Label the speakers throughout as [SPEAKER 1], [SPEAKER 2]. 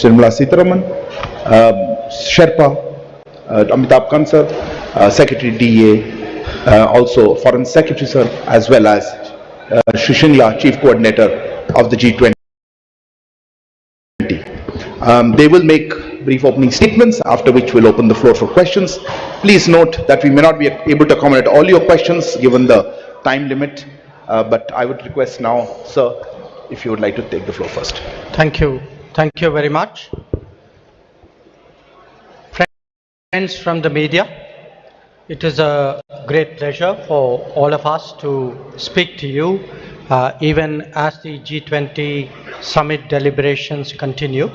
[SPEAKER 1] Nirmala Sitharaman, Sherpa, Amitabh Kansal, Secretary DA, also Foreign Secretary Sir, as well as Shri Shingla, Chief Coordinator of the G20. They will make brief opening statements, after which we'll open the floor for questions. Please note that we may not be able to accommodate all your questions given the time limit, but I would request now, sir, if you would like to take the floor first.
[SPEAKER 2] Thank you. Thank you very much. Friends from the media, it is a great pleasure for all of us to speak to you even as the G20 summit deliberations continue.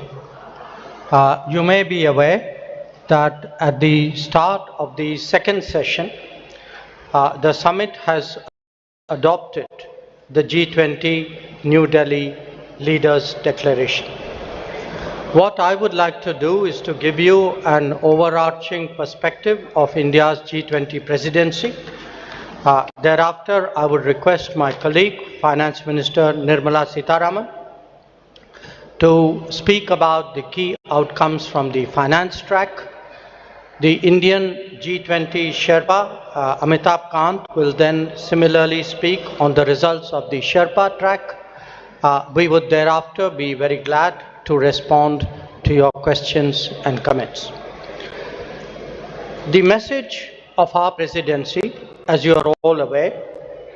[SPEAKER 2] You may be aware that at the start of the second session, the summit has adopted the G20 New Delhi Leaders Declaration. What I would like to do is to give you an overarching perspective of India's G20 presidency. Thereafter, I would request my colleague, Finance Minister Nirmala Sitharaman, to speak about the key outcomes from the finance track. The Indian G20 Sherpa, Amitabh Kant, will then similarly speak on the results of the Sherpa track. We would thereafter be very glad to respond to your questions and comments. The message of our presidency, as you are all aware,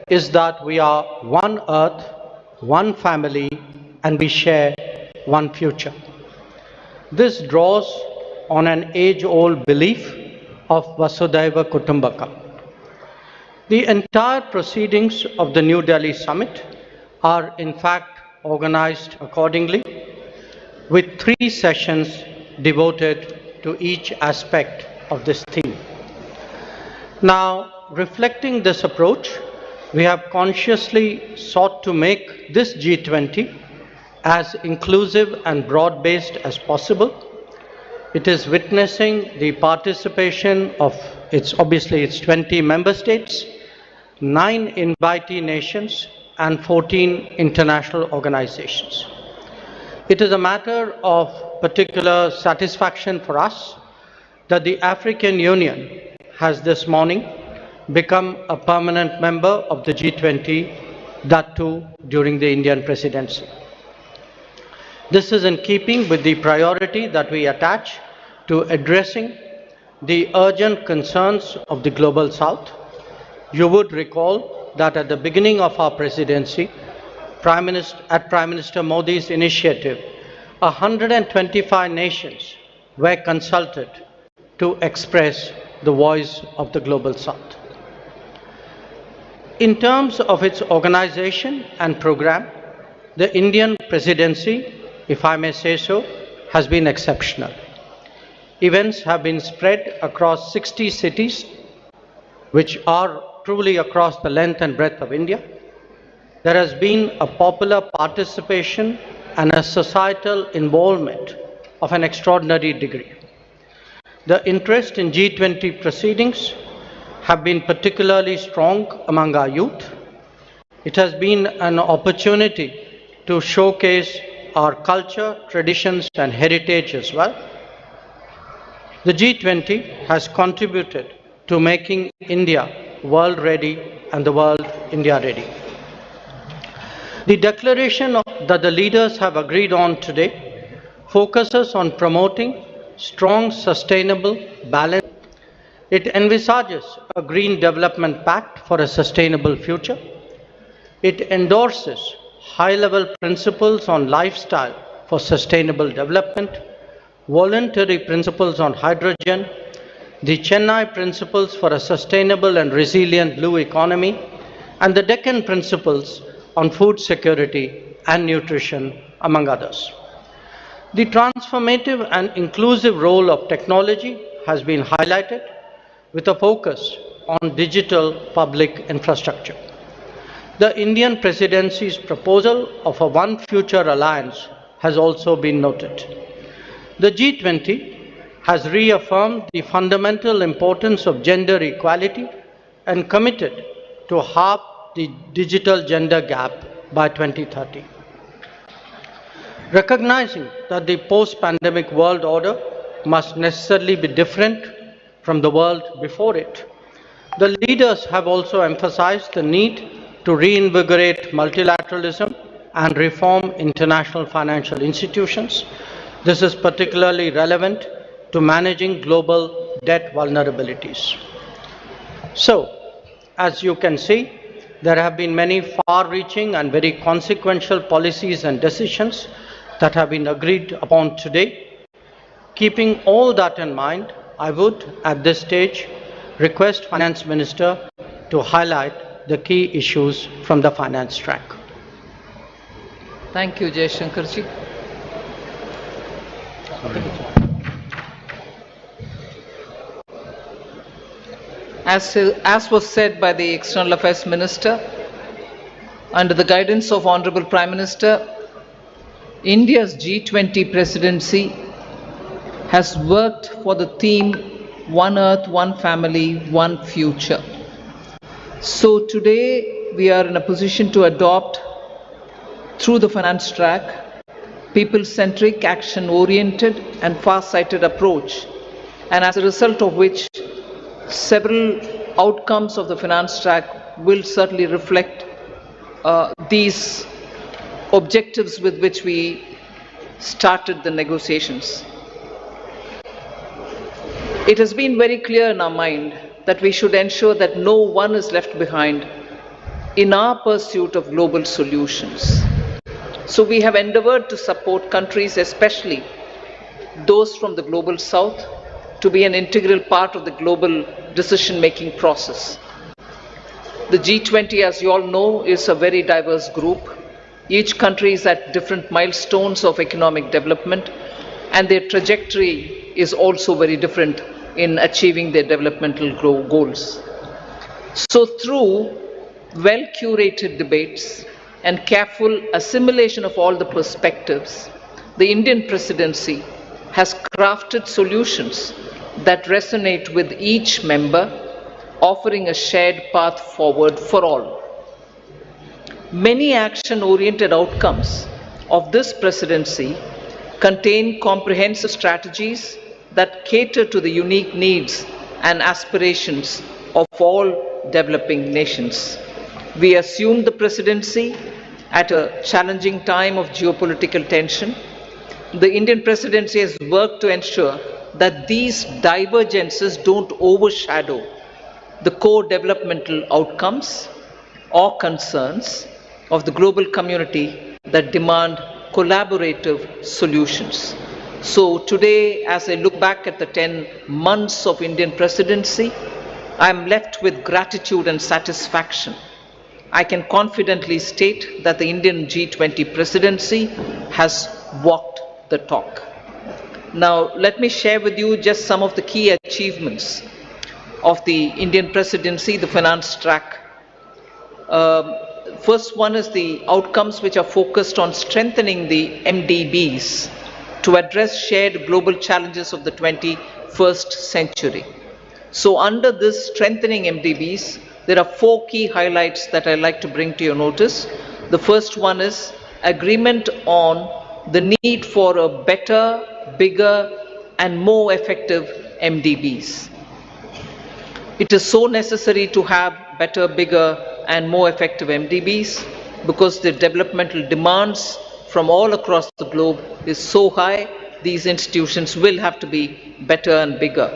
[SPEAKER 2] is that we are one earth, one family, and we share one future. This draws on an age-old belief of Vasudhaiva Kutumbakam. The entire proceedings of the New Delhi summit are in fact organized accordingly, with 3 sessions devoted to each aspect of this theme. Now, reflecting this approach, we have consciously sought to make this G20 as inclusive and broad-based as possible. It is witnessing the participation of its 20 member states, 9 invitee nations, and 14 international organizations. It is a matter of particular satisfaction for us that the African Union has this morning become a permanent member of the G20, that too during the Indian presidency. This is in keeping with the priority that we attach to addressing the urgent concerns of the Global South. You would recall that at the beginning of our presidency, Prime Minister Modi's initiative, 125 nations were consulted to express the voice of the Global South. In terms of its organization and program, the Indian presidency, if I may say so, has been exceptional. Events have been spread across 60 cities, which are truly across the length and breadth of India. There has been a popular participation and a societal involvement of an extraordinary degree. The interest in G20 proceedings have been particularly strong among our youth. It has been an opportunity to showcase our culture, traditions, and heritage as well. The G20 has contributed to making India world ready and the world India ready. The declaration that the leaders have agreed on today focuses on promoting strong, sustainable, balanced. It envisages a green development pact for a sustainable future. It endorses high-level principles on lifestyle for sustainable development, voluntary principles on hydrogen, the Chennai principles for a sustainable and resilient blue economy, and the Deccan principles on food security and nutrition, among others. The transformative and inclusive role of technology has been highlighted with a focus on digital public infrastructure. The Indian presidency's proposal of a One Future Alliance has also been noted. The G20 has reaffirmed the fundamental importance of gender equality and committed to halve the digital gender gap by 2030. Recognizing that the post-pandemic world order must necessarily be different from the world before it, the leaders have also emphasized the need to reinvigorate multilateralism and reform international financial institutions. This is particularly relevant to managing global debt vulnerabilities. So, as you can see, there have been many far-reaching and very consequential policies and decisions that have been agreed upon today. Keeping all that in mind, I would, at this stage, request Finance Minister to highlight the key issues from the finance track.
[SPEAKER 3] Thank you, Jaishankarji. As was said by the External Affairs Minister, under the guidance of Honorable Prime Minister, India's G20 presidency has worked for the theme One Earth, One Family, One Future. So today we are in a position to adopt, through the finance track, people-centric, action-oriented and far-sighted approach, and as a result of which several outcomes of the finance track will certainly reflect these objectives with which we started the negotiations. It has been very clear in our mind that we should ensure that no one is left behind in our pursuit of global solutions. So we have endeavored to support countries, especially those from the global south, to be an integral part of the global decision-making process. The G20, as you all know, is a very diverse group. Each country is at different milestones of economic development, and their trajectory is also very different in achieving their developmental goals. So through well-curated debates and careful assimilation of all the perspectives, the Indian presidency has crafted solutions that resonate with each member, offering a shared path forward for all. Many action-oriented outcomes of this presidency contain comprehensive strategies that cater to the unique needs and aspirations of all developing nations. We assumed the presidency at a challenging time of geopolitical tension. The Indian presidency has worked to ensure that these divergences don't overshadow the core developmental outcomes or concerns of the global community that demand collaborative solutions. So today, as I look back at the 10 months of Indian presidency, I am left with gratitude and satisfaction. I can confidently state that the Indian G20 presidency has walked the talk. Now, let me share with you just some of the key achievements of the Indian presidency, the finance track. First one is the outcomes which are focused on strengthening the MDBs to address shared global challenges of the 21st century. So under this strengthening MDBs, there are 4 key highlights that I'd like to bring to your notice. The first one is agreement on the need for a better, bigger, and more effective MDBs. It is so necessary to have better, bigger, and more effective MDBs because the developmental demands from all across the globe is so high, these institutions will have to be better and bigger.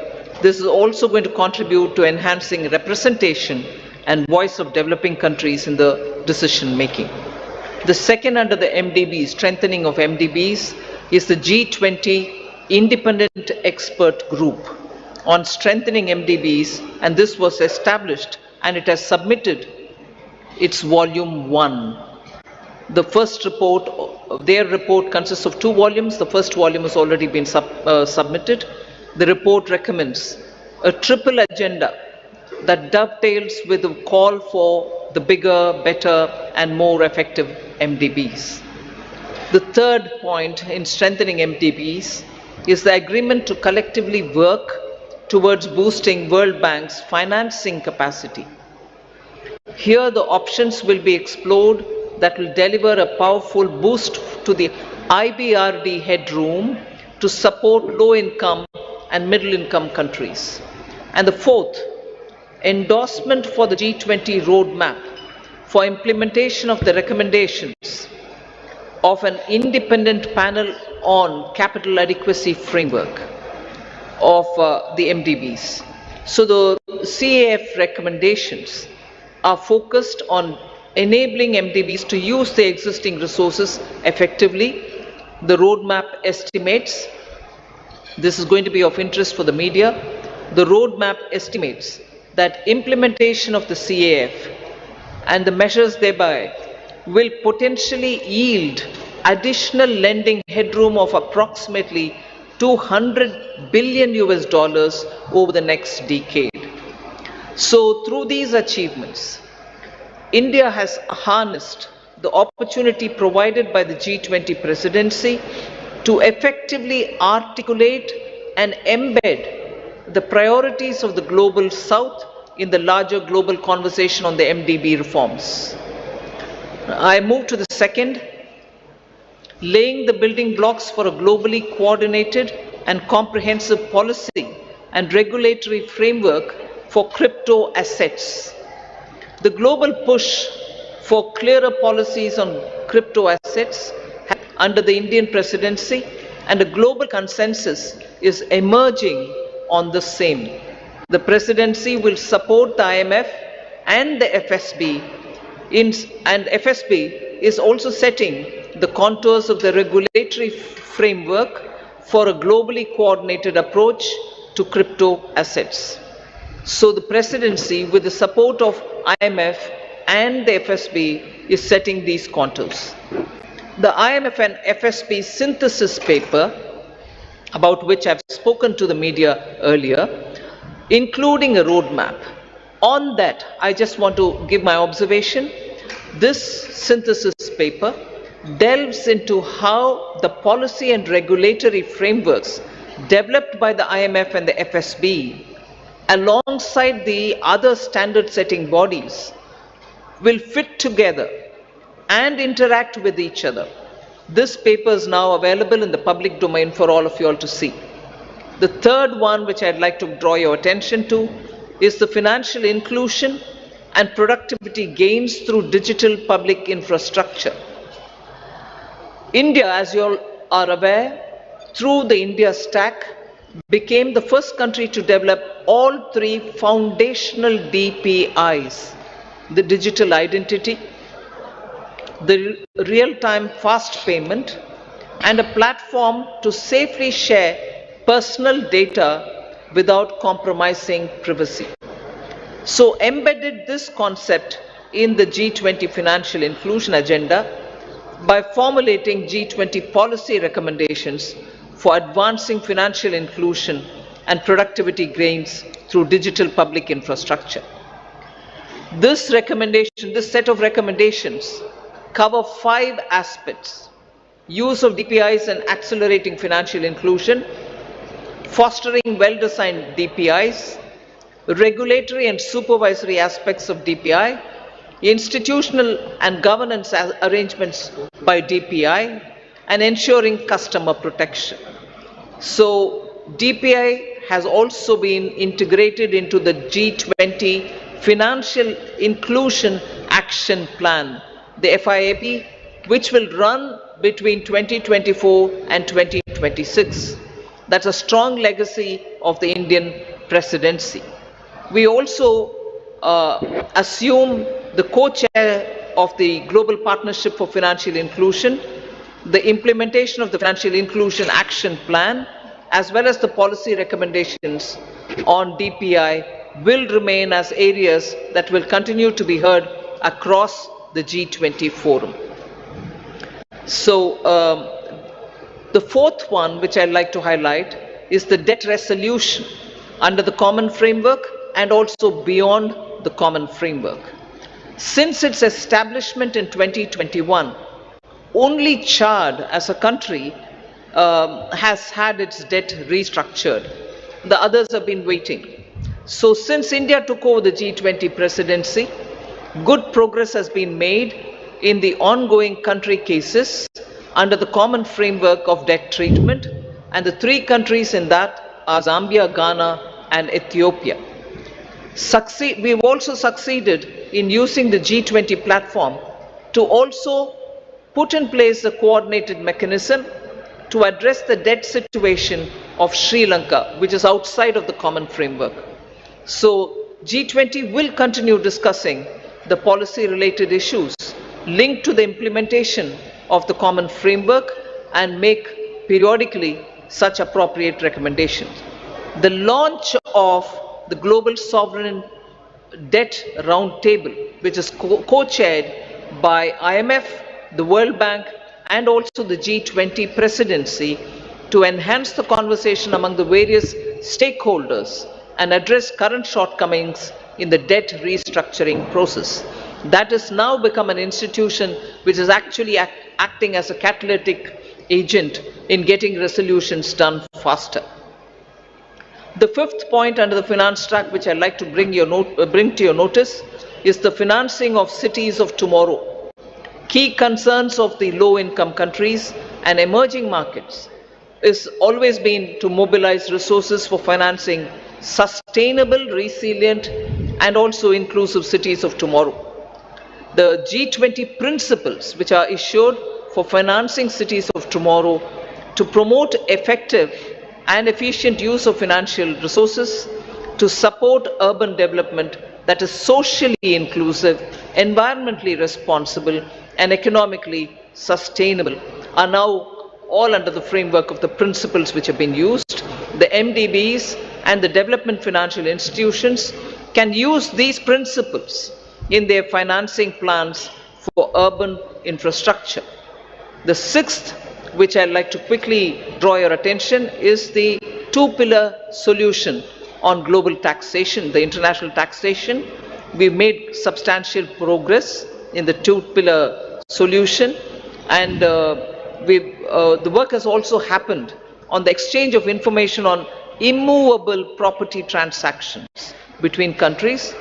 [SPEAKER 3] This is also going to contribute to enhancing representation and voice of developing countries in the decision making. The second under the MDBs, strengthening of MDBs, is the G20 Independent Expert Group on strengthening MDBs, and this was established and it has submitted its volume 1. The first report, their report consists of 2 volumes. The first volume has already been submitted. The report recommends a triple agenda that dovetails with the call for the bigger, better, and more effective MDBs. The third point in strengthening MDBs is the agreement to collectively work towards boosting World Bank's financing capacity. Here the options will be explored that will deliver a powerful boost to the IBRD headroom to support low-income and middle-income countries. And the fourth, endorsement for the G20 roadmap for implementation of the recommendations of an independent panel on capital adequacy framework of the MDBs. So the CAF recommendations are focused on enabling MDBs to use their existing resources effectively. The roadmap estimates, this is going to be of interest for the media, the roadmap estimates that implementation of the CAF and the measures thereby will potentially yield additional lending headroom of approximately $200 billion over the next decade. So through these achievements, India has harnessed the opportunity provided by the G20 presidency to effectively articulate and embed the priorities of the global south in the larger global conversation on the MDB reforms. I move to the second, laying the building blocks for a globally coordinated and comprehensive policy and regulatory framework for crypto assets. The global push for clearer policies on crypto assets under the Indian presidency, and a global consensus is emerging on the same. The presidency will support the IMF and the FSB, and FSB is also setting the contours of the regulatory framework for a globally coordinated approach to crypto assets. So the presidency, with the support of IMF and the FSB, is setting these contours. The IMF and FSB synthesis paper, about which I've spoken to the media earlier, including a roadmap. On that, I just want to give my observation. This synthesis paper delves into how the policy and regulatory frameworks developed by the IMF and the FSB, alongside the other standard-setting bodies, will fit together and interact with each other. This paper is now available in the public domain for all of you all to see. The third one, which I'd like to draw your attention to, is the financial inclusion and productivity gains through digital public infrastructure. India, as you all are aware, through the India Stack, became the first country to develop all three foundational DPIs: the digital identity, the real-time fast payment, and a platform to safely share personal data without compromising privacy. So embedded this concept in the G20 financial inclusion agenda by formulating G20 policy recommendations for advancing financial inclusion and productivity gains through digital public infrastructure. This set of recommendations cover 5 aspects: use of DPIs and accelerating financial inclusion, fostering well-designed DPIs, regulatory and supervisory aspects of DPI, institutional and governance arrangements by DPI, and ensuring customer protection. So DPI has also been integrated into the G20 Financial Inclusion Action Plan, the FIAP, which will run between 2024 and 2026. That's a strong legacy of the Indian presidency. We also assume the co-chair of the Global Partnership for Financial Inclusion. The implementation of the Financial Inclusion Action Plan, as well as the policy recommendations on DPI, will remain as areas that will continue to be heard across the G20 forum. So the fourth one, which I'd like to highlight, is the debt resolution under the common framework and also beyond the common framework. Since its establishment in 2021, only Chad as a country has had its debt restructured. The others have been waiting. So since India took over the G20 presidency, good progress has been made in the ongoing country cases under the common framework of debt treatment, and the three countries in that are Zambia, Ghana, and Ethiopia. We've also succeeded in using the G20 platform to also put in place a coordinated mechanism to address the debt situation of Sri Lanka, which is outside of the common framework. So G20 will continue discussing the policy-related issues linked to the implementation of the common framework and make periodically such appropriate recommendations. The launch of the Global Sovereign Debt Roundtable, which is co-chaired by IMF, the World Bank, and also the G20 Presidency, to enhance the conversation among the various stakeholders and address current shortcomings in the debt restructuring process. That has now become an institution which is actually acting as a catalytic agent in getting resolutions done faster. The fifth point under the finance track, which I'd like to bring to your notice, is the financing of cities of tomorrow. Key concerns of the low-income countries and emerging markets is always been to mobilize resources for financing sustainable, resilient, and also inclusive cities of tomorrow. The G20 principles, which are issued for financing cities of tomorrow to promote effective and efficient use of financial resources, to support urban development that is socially inclusive, environmentally responsible, and economically sustainable, are now all under the framework of the principles which have been used. The MDBs and the development financial institutions can use these principles in their financing plans for urban infrastructure. The sixth, which I'd like to quickly draw your attention, is the two-pillar solution on global taxation, the international taxation. We've made substantial progress in the two-pillar solution, and the work has also happened on the exchange of information on immovable property transactions between countries.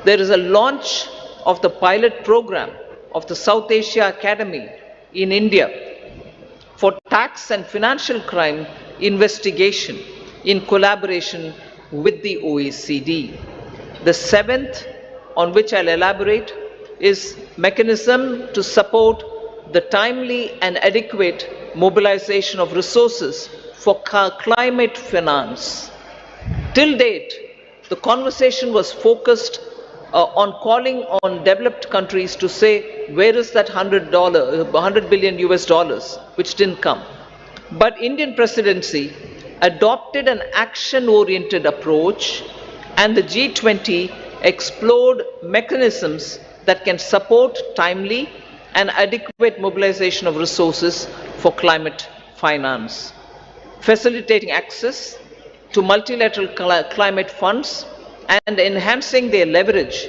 [SPEAKER 3] There is a launch of the pilot program of the South Asia Academy in India for tax and financial crime investigation in collaboration with the OECD. The seventh, on which I'll elaborate, is mechanism to support the timely and adequate mobilization of resources for climate finance. Till date, the conversation was focused on calling on developed countries to say, where is that $100 billion US dollars, which didn't come. But Indian presidency adopted an action-oriented approach, and the G20 explored mechanisms that can support timely and adequate mobilization of resources for climate finance, facilitating access to multilateral climate funds and enhancing their leverage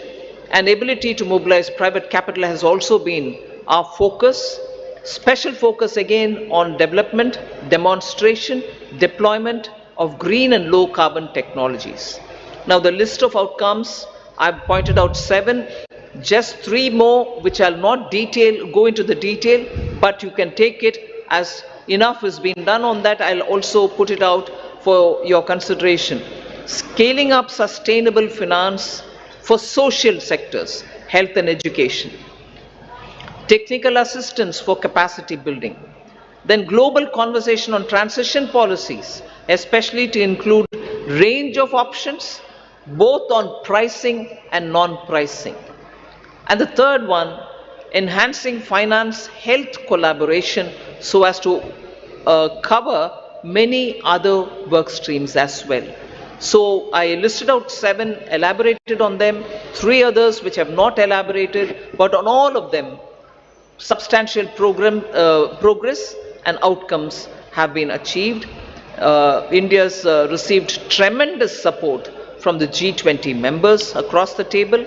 [SPEAKER 3] and ability to mobilize private capital has also been our focus. Special focus again on development, demonstration, deployment of green and low carbon technologies. Now the list of outcomes, I've pointed out 7, just 3 more which I'll not go into the detail, but you can take it as enough has been done on that. I'll also put it out for your consideration. Scaling up sustainable finance for social sectors, health and education. Technical assistance for capacity building. Then global conversation on transition policies, especially to include range of options, both on pricing and non-pricing. And the third one, enhancing finance health collaboration so as to cover many other work streams as well. So I listed out 7, elaborated on them, 3 others which have not elaborated, but on all of them, substantial progress and outcomes have been achieved. India's received tremendous support from the G20 members across the table.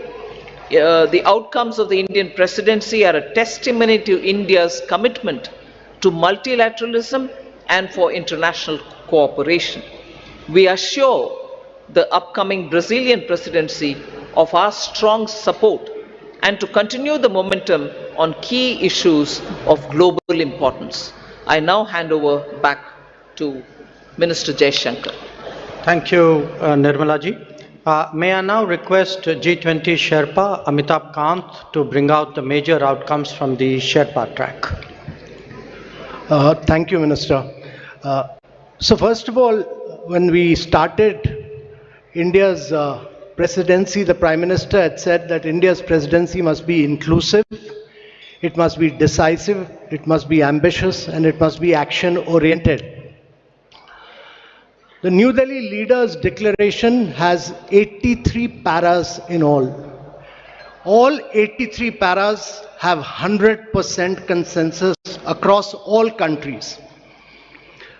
[SPEAKER 3] The outcomes of the Indian presidency are a testimony to India's commitment to multilateralism and for international cooperation. We assure the upcoming Brazilian presidency of our strong support and to continue the momentum on key issues of global importance. I now hand over back to Minister Jaishankar.
[SPEAKER 2] Thank you, Nirmala ji. May I now request G20 Sherpa Amitabh Kant to bring out the major outcomes from the Sherpa track.
[SPEAKER 4] Thank you, Minister. So first of all, when we started India's presidency, the Prime Minister had said that India's presidency must be inclusive, it must be decisive, it must be ambitious, and it must be action-oriented. The New Delhi Leaders' Declaration has 83 paras in all. All 83 paras have 100% consensus across all countries.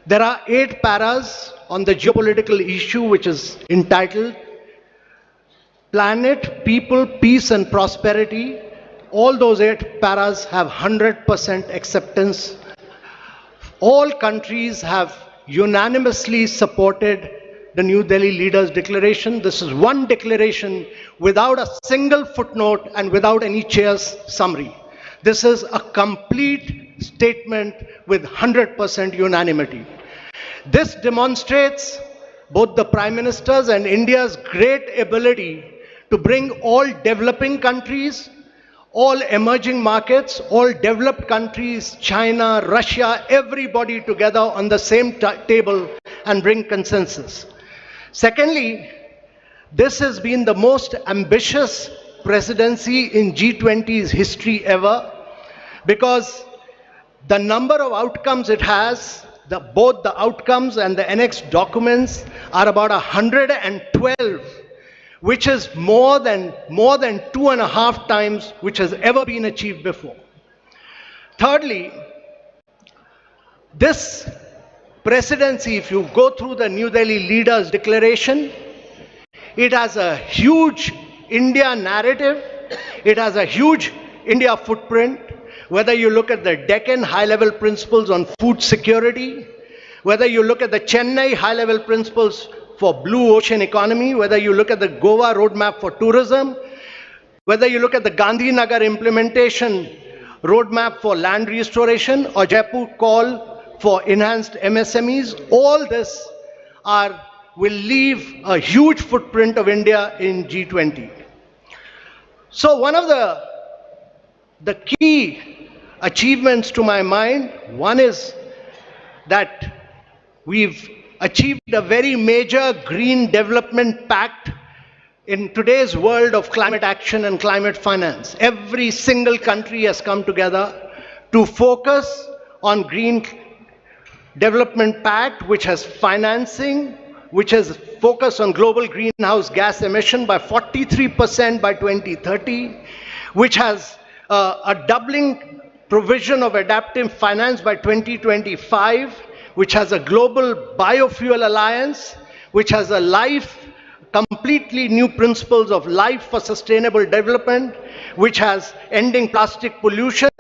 [SPEAKER 4] There are 8 paras on the geopolitical issue, which is entitled Planet, People, Peace and Prosperity. All those 8 paras have 100% acceptance. All countries have unanimously supported the New Delhi Leaders' Declaration. This is one declaration without a single footnote and without any chair's summary. This is a complete statement with 100% unanimity. This demonstrates both the Prime Minister's and India's great ability to bring all developing countries, all emerging markets, all developed countries, China, Russia, everybody together on the same table and bring consensus. Secondly, this has been the most ambitious presidency in G20's history ever, because the number of outcomes it has, both the outcomes and the annexed documents are about 112, which is more than 2.5 times which has ever been achieved before. Thirdly, this presidency, if you go through the New Delhi Leaders' Declaration, it has a huge India narrative, it has a huge India footprint, whether you look at the Deccan high-level principles on food security, whether you look at the Chennai high-level principles for blue ocean economy, whether you look at the Goa roadmap for tourism, whether you look at the Gandhi Nagar implementation roadmap for land restoration or Jaipur call for enhanced MSMEs, all this will leave a huge footprint of India in G20. So one of the key achievements to my mind, one is that we've achieved a very major green development pact in today's world of climate action and climate finance. Every single country has come together to focus on green development pact, which has financing, which has focused on global greenhouse gas emission by 43% by 2030, which has a doubling provision of adaptive finance by 2025, which has a global biofuel alliance, which has completely new principles of life for sustainable development, which has ending plastic pollution,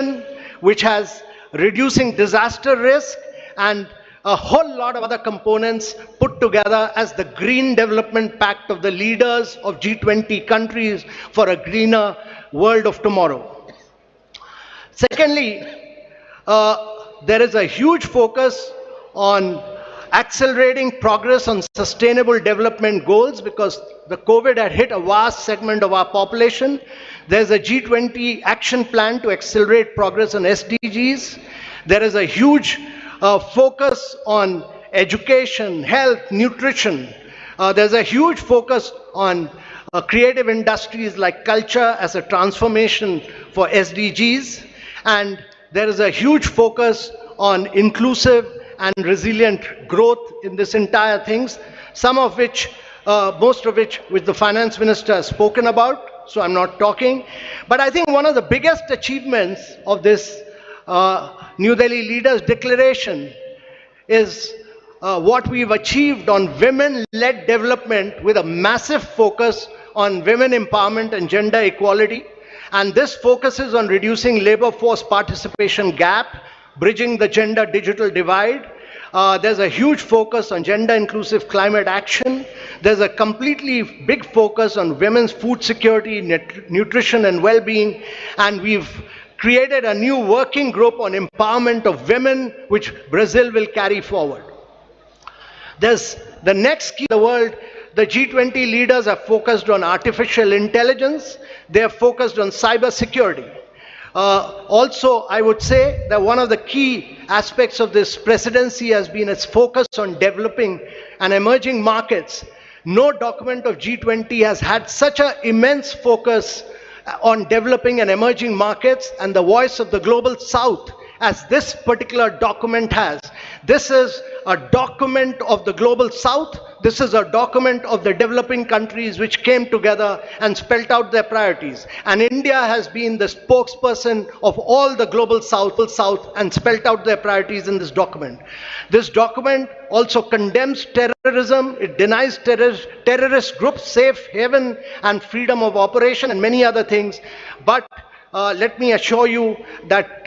[SPEAKER 4] which has reducing disaster risk, and a whole lot of other components put together as the Green Development Pact of the leaders of G20 countries for a greener world of tomorrow. Secondly, there is a huge focus on accelerating progress on sustainable development goals, because the COVID had hit a vast segment of our population. There's a G20 action plan to accelerate progress on SDGs. There is a huge focus on education, health, nutrition. There's a huge focus on creative industries like culture as a transformation for SDGs. And there is a huge focus on inclusive and resilient growth in this entire things, most of which the finance minister has spoken about, so I'm not talking. But I think one of the biggest achievements of this New Delhi Leaders' Declaration is what we've achieved on women-led development, with a massive focus on women empowerment and gender equality. And this focuses on reducing labor force participation gap, bridging the gender digital divide, There's a huge focus on gender-inclusive climate action. There's a completely big focus on women's food security, nutrition and well-being. And we've created a new working group on empowerment of women, which Brazil will carry forward. There's the next key in the world. The G20 leaders are focused on artificial intelligence. They are focused on cyber security. Also, I would say that one of the key aspects of this presidency has been its focus on developing and emerging markets. No document of G20 has had such an immense focus on developing and emerging markets and the voice of the global south as this particular document has. This is a document of the global south. This is a document of the developing countries which came together and spelled out their priorities. And India has been the spokesperson of all the global south and spelled out their priorities in this document. This document also condemns terrorism. It denies terrorist groups safe haven and freedom of operation and many other things. But let me assure you that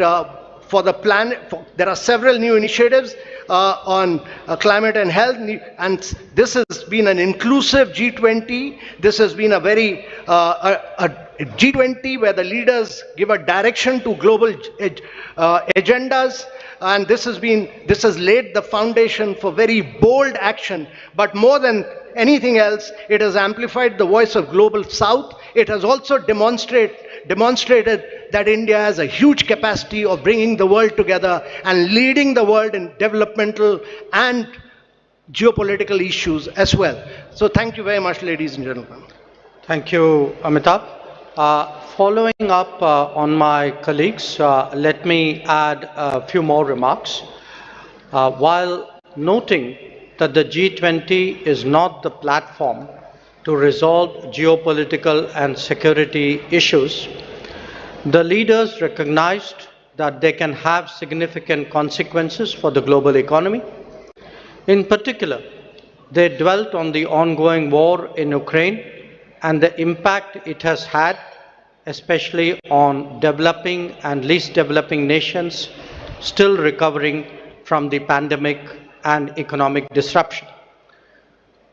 [SPEAKER 4] for the planet, there are several new initiatives on climate and health, and this has been an inclusive G20. This has been a very a G20 where the leaders give a direction to global agendas, and this has laid the foundation for very bold action. But more than anything else, it has amplified the voice of global south. It has also demonstrated that India has a huge capacity of bringing the world together and leading the world in developmental and geopolitical issues as well. So thank you very much, ladies and gentlemen.
[SPEAKER 2] Thank you, Amitabh. Following up on my colleagues, let me add a few more remarks. While noting that the G20 is not the platform to resolve geopolitical and security issues, the leaders recognized that they can have significant consequences for the global economy. In particular, they dwelt on the ongoing war in Ukraine and the impact it has had, especially on developing and least developing nations still recovering from the pandemic and economic disruption.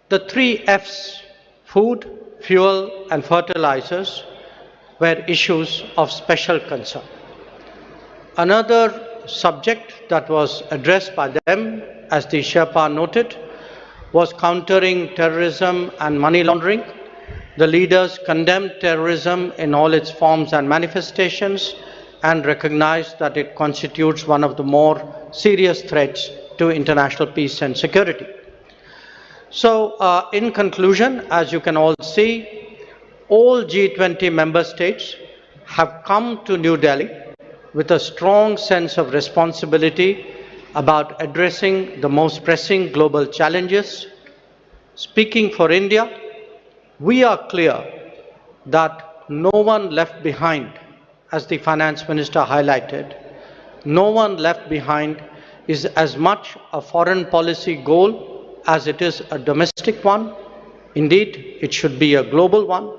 [SPEAKER 2] The 3 F's, food, fuel, and fertilizers, were issues of special concern. Another subject that was addressed by them, as the Sherpa noted, was countering terrorism and money laundering. The leaders condemned terrorism in all its forms and manifestations and recognized that it constitutes one of the more serious threats to international peace and security. So, in conclusion, as you can all see, all G20 member states have come to New Delhi with a strong sense of responsibility about addressing the most pressing global challenges. Speaking for India, we are clear that no one left behind, as the finance minister highlighted. No one left behind is as much a foreign policy goal as it is a domestic one. Indeed, it should be a global one.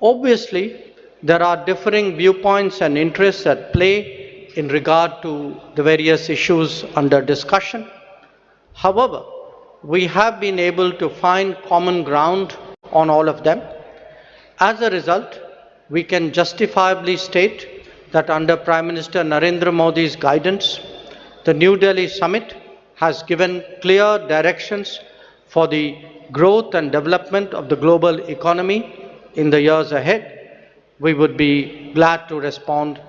[SPEAKER 2] Obviously, there are differing viewpoints and interests at play in regard to the various issues under discussion. However, we have been able to find common ground on all of them. As a result, we can justifiably state that under Prime Minister Narendra Modi's guidance, the New Delhi summit has given clear directions for the growth and development of the global economy in the years ahead. We would be glad to respond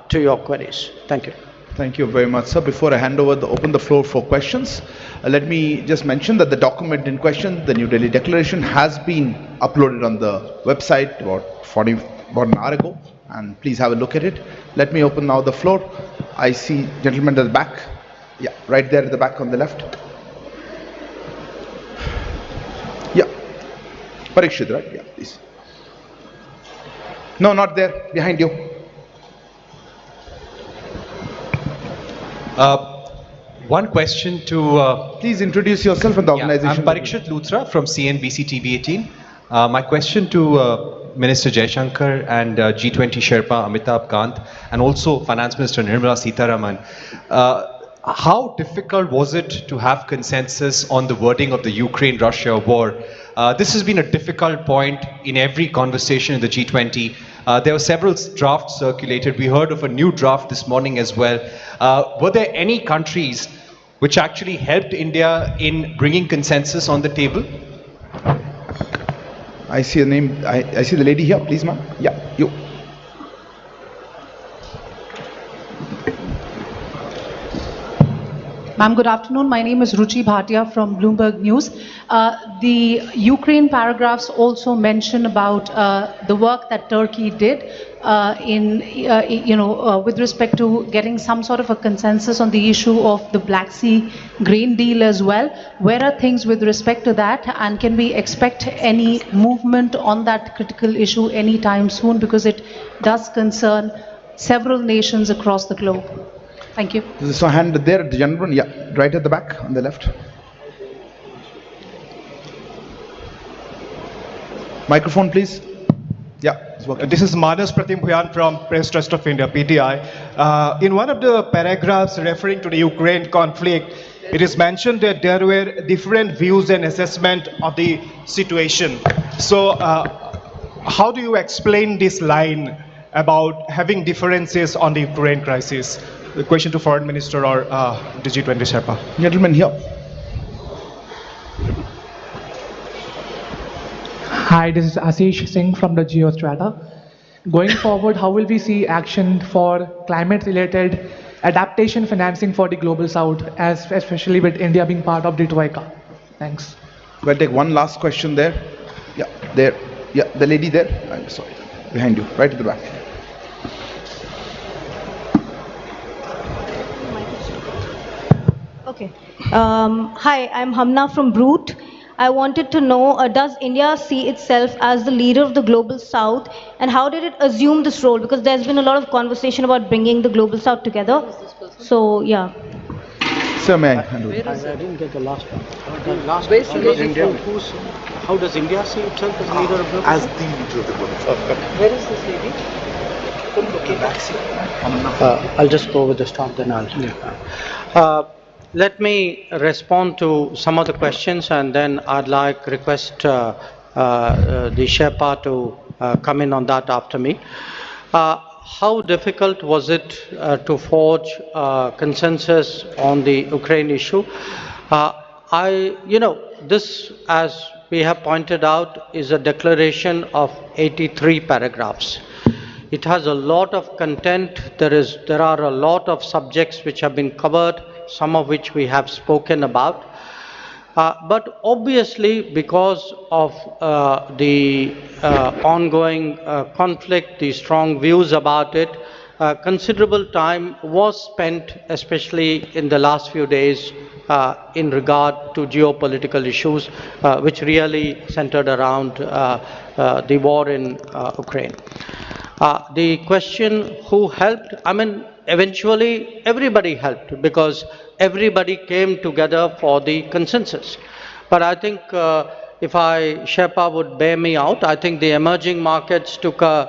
[SPEAKER 2] to your queries. Thank you.
[SPEAKER 1] Thank you very much, sir. Before I open the floor for questions, let me just mention that the document in question, the New Delhi Declaration, has been uploaded on the website about an hour ago, and please have a look at it. Let me open now the floor. I see gentlemen at the back. Yeah, right there at the back on the left. Yeah. Parikshit, right? Yeah, please. No, not there. Behind you.
[SPEAKER 5] One question to...
[SPEAKER 1] Please introduce yourself and the organization.
[SPEAKER 5] I'm Parikshit Luthra from CNBC TV18. My question to Minister Jaishankar and G20 Sherpa Amitabh Kant and also Finance Minister Nirmala Sitharaman. how difficult was it to have consensus on the wording of the Ukraine-Russia war? This has been a difficult point in every conversation in the G20. There were several drafts circulated. We heard of a new draft this morning as well. Were there any countries which actually helped India in bringing consensus on the table?
[SPEAKER 1] I see a name. I see the lady here. Please, ma'am. Yeah, you.
[SPEAKER 6] Ma'am, good afternoon. My name is Ruchi Bhatia from Bloomberg News. The Ukraine paragraphs also mention about the work that Turkey did with respect to getting some sort of a consensus on the issue of the Black Sea grain deal as well. Where are things with respect to that, and can we expect any movement on that critical issue anytime soon, because it does concern several nations across the globe? Thank you.
[SPEAKER 1] So hand there, the gentleman, yeah, right at the back on the left. Microphone, please. Yeah, it's working.
[SPEAKER 7] This is Manas Pratim Bhuyan from Press Trust of India, PTI. In one of the paragraphs referring to the Ukraine conflict, it is mentioned that there were different views and assessment of the situation. So how do you explain this line about having differences on the Ukraine crisis? The question to Foreign Minister or the G20 Sherpa.
[SPEAKER 1] Gentleman here.
[SPEAKER 8] Hi, this is Ashish Singh from the Geostrata. Going forward, how will we see action for climate-related adaptation financing for the Global South, especially with India being part of the Troika? Thanks.
[SPEAKER 1] We'll take one last question there. Yeah, there. Yeah, the lady there. I'm sorry. Behind you, right at the back.
[SPEAKER 9] Okay. Hi, I'm Hamna from Brute. I wanted to know, does India see itself as the leader of the Global South, and how did it assume this role? Because there's been a lot of conversation about bringing the Global South together. So, yeah.
[SPEAKER 1] Sir, may I handle it?
[SPEAKER 2] I didn't get the last one. The last one. How does India see itself as leader of the global?
[SPEAKER 1] As the leader of the global south.
[SPEAKER 2] Where is this lady? I'll just go with the stop, then I'll. Let me respond to some of the questions, and then I'd like request the Sherpa to come in on that after me. How difficult was it to forge consensus on the Ukraine issue? This, as we have pointed out, is a declaration of 83 paragraphs. It has a lot of content. There are a lot of subjects which have been covered, some of which we have spoken about. But obviously, because of the ongoing conflict, the strong views about it, considerable time was spent, especially in the last few days, in regard to geopolitical issues, which really centered around the war in Ukraine. The question who helped, eventually everybody helped, because everybody came together for the consensus. But I think if Sherpa would bear me out, I think the emerging markets took a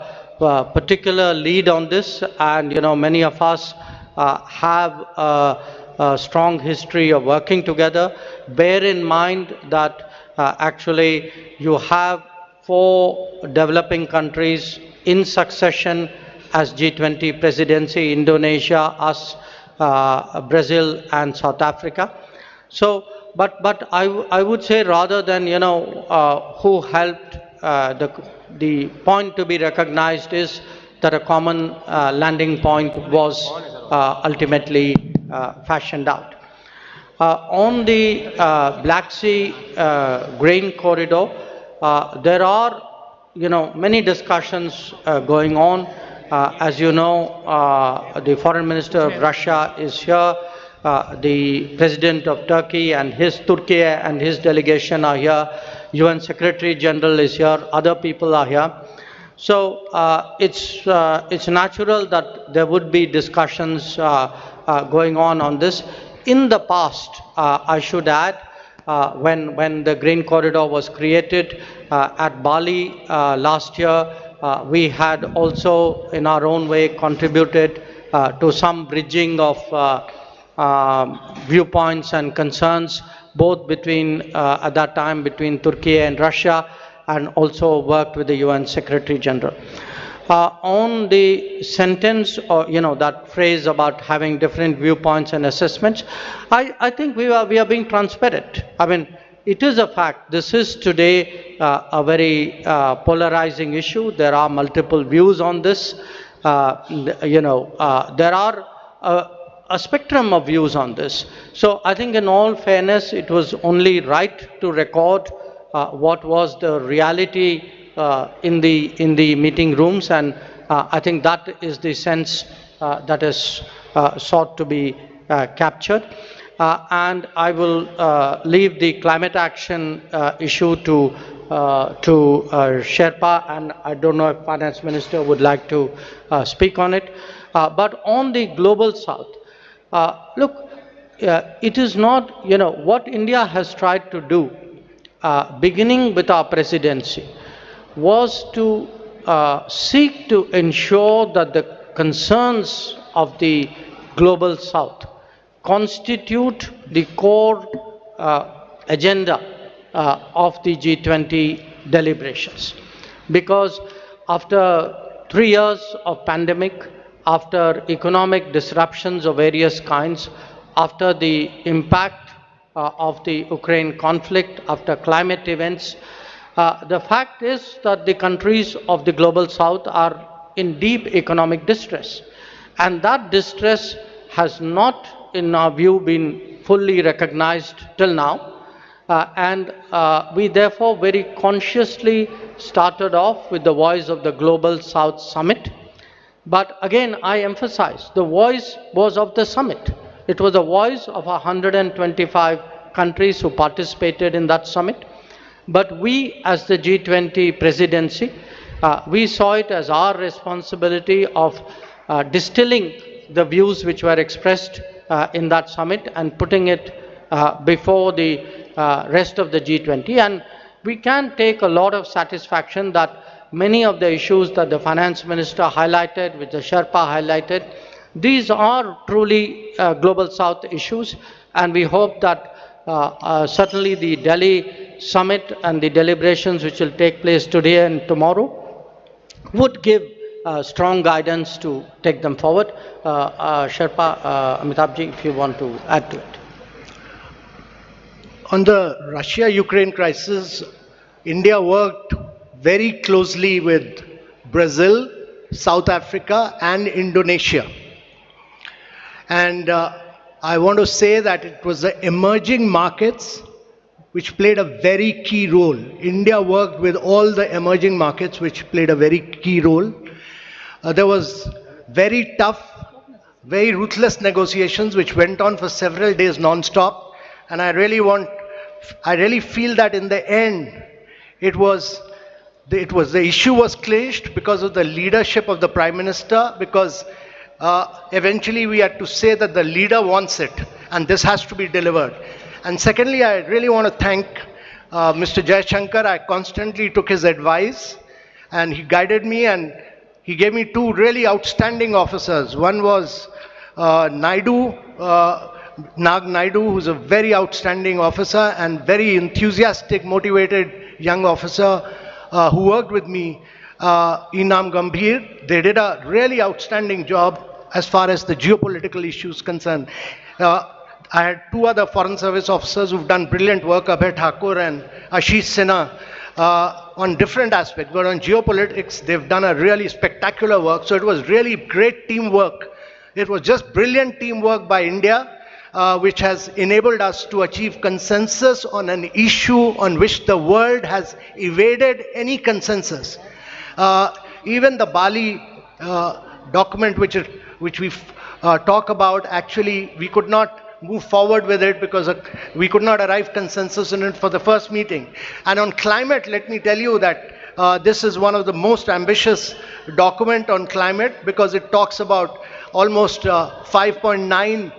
[SPEAKER 2] particular lead on this, and many of us have a strong history of working together. Bear in mind that actually you have 4 developing countries in succession as G20 Presidency: Indonesia, us, Brazil, and South Africa. So, but I would say, rather than who helped, the point to be recognized is that a common landing point was ultimately fashioned out. On the Black Sea grain corridor, there are many discussions going on. As you know, the Foreign Minister of Russia is here. The President of Turkey and his delegation are here. UN Secretary General is here. Other people are here. So it's natural that there would be discussions going on this. In the past, I should add, when the grain corridor was created at Bali last year, we had also in our own way contributed to some bridging of viewpoints and concerns, both between, at that time, between Turkey and Russia, and also worked with the UN Secretary General. On the sentence, or that phrase about having different viewpoints and assessments, I think we are being transparent. I mean, it is a fact. This is today a very polarizing issue. There are multiple views on this. There are a spectrum of views on this. So I think, in all fairness, it was only right to record what was the reality in the meeting rooms, and I think that is the sense that is sought to be captured. And I will leave the climate action issue to Sherpa, and I don't know if Finance Minister would like to speak on it. But on the global south, look, it is not, what India has tried to do, beginning with our presidency, was to seek to ensure that the concerns of the global south constitute the core agenda of the G20 deliberations. Because after 3 years of pandemic, after economic disruptions of various kinds, after the impact of the Ukraine conflict, after climate events, the fact is that the countries of the global south are in deep economic distress. And that distress has not, in our view, been fully recognized till now. And we therefore very consciously started off with the Voice of the Global South Summit. But again, I emphasize, the voice was of the summit. It was the voice of 125 countries who participated in that summit. But we, as the G20 presidency, we saw it as our responsibility of distilling the views which were expressed in that summit and putting it before the rest of the G20. And we can take a lot of satisfaction that many of the issues that the Finance Minister highlighted, which the Sherpa highlighted, these are truly Global South issues, and we hope that certainly the Delhi summit and the deliberations which will take place today and tomorrow would give strong guidance to take them forward. Sherpa, Amitabhji, if you want to add to it.
[SPEAKER 4] On the Russia-Ukraine crisis, India worked very closely with Brazil, South Africa, and Indonesia. And I want to say that it was the emerging markets which played a very key role. India worked with all the emerging markets which played a very key role. There was very tough, very ruthless negotiations which went on for several days non-stop. And I really feel that in the end, the issue was clinched because of the leadership of the Prime Minister, because eventually we had to say that the leader wants it and this has to be delivered. And secondly, I really want to thank Mr. Jaishankar. I constantly took his advice and he guided me, and he gave me two really outstanding officers. One was Naidu, Nag Naidu, who's a very outstanding officer and very enthusiastic, motivated young officer who worked with me, Inam Gambhir. They did a really outstanding job as far as the geopolitical issues concerned. I had two other Foreign Service officers who've done brilliant work, Abhay Thakur and Ashish Sinha, on different aspects. But on geopolitics, they've done a really spectacular work. So it was really great teamwork. It was just brilliant teamwork by India, which has enabled us to achieve consensus on an issue on which the world has evaded any consensus. Even the Bali document which we talk about, actually we could not move forward with it because we could not arrive consensus in it for the first meeting. And on climate, let me tell you that this is one of the most ambitious document on climate, because it talks about almost 5.9.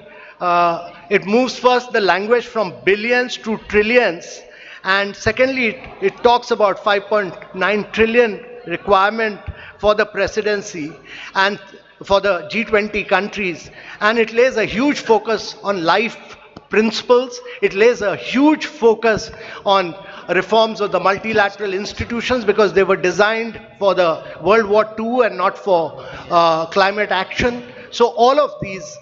[SPEAKER 4] It moves first the language from billions to trillions, and secondly it talks about 5.9 trillion requirement for the presidency, and for the G20 countries, and it lays a huge focus on life principles. It lays a huge focus on reforms of the multilateral institutions because they were designed for the World War II and not for climate action. So all of these,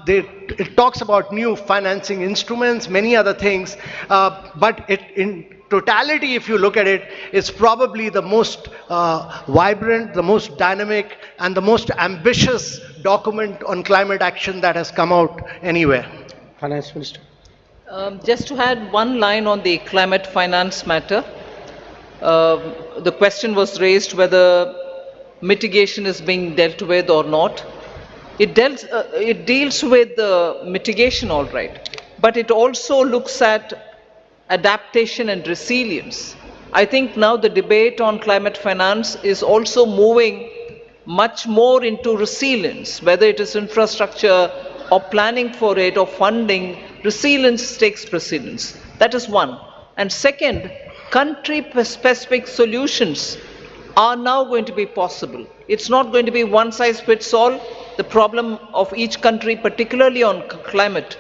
[SPEAKER 4] it talks about new financing instruments, many other things, but in totality, if you look at it, it's probably the most vibrant, the most dynamic, and the most ambitious document on climate action that has come out anywhere.
[SPEAKER 2] Finance Minister.
[SPEAKER 3] Just to add one line on the climate finance matter, the question was raised whether mitigation is being dealt with or not. It deals with the mitigation, all right, but it also looks at adaptation and resilience. I think now the debate on climate finance is also moving much more into resilience, whether it is infrastructure or planning for it or funding. Resilience takes precedence. That is one. And second, country-specific solutions are now going to be possible. It's not going to be one size fits all. The problem of each country, particularly on climate,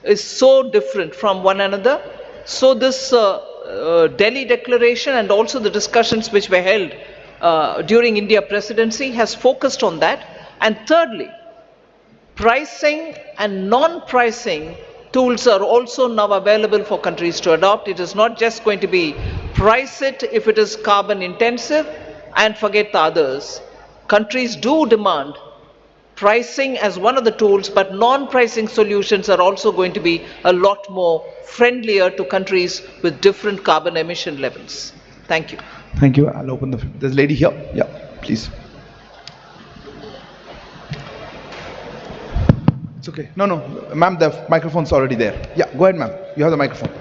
[SPEAKER 3] is so different from one another. So this Delhi Declaration and also the discussions which were held during India Presidency has focused on that. And thirdly, pricing and non-pricing tools are also now available for countries to adopt. It is not just going to be price it if it is carbon intensive and forget the others. Countries do demand pricing as one of the tools, but non-pricing solutions are also going to be a lot more friendlier to countries with different carbon emission levels. Thank you.
[SPEAKER 1] Thank you. I'll open there's a lady here. Yeah, please. It's okay. No, ma'am, the microphone's already there. Yeah, go ahead, ma'am. You have the microphone.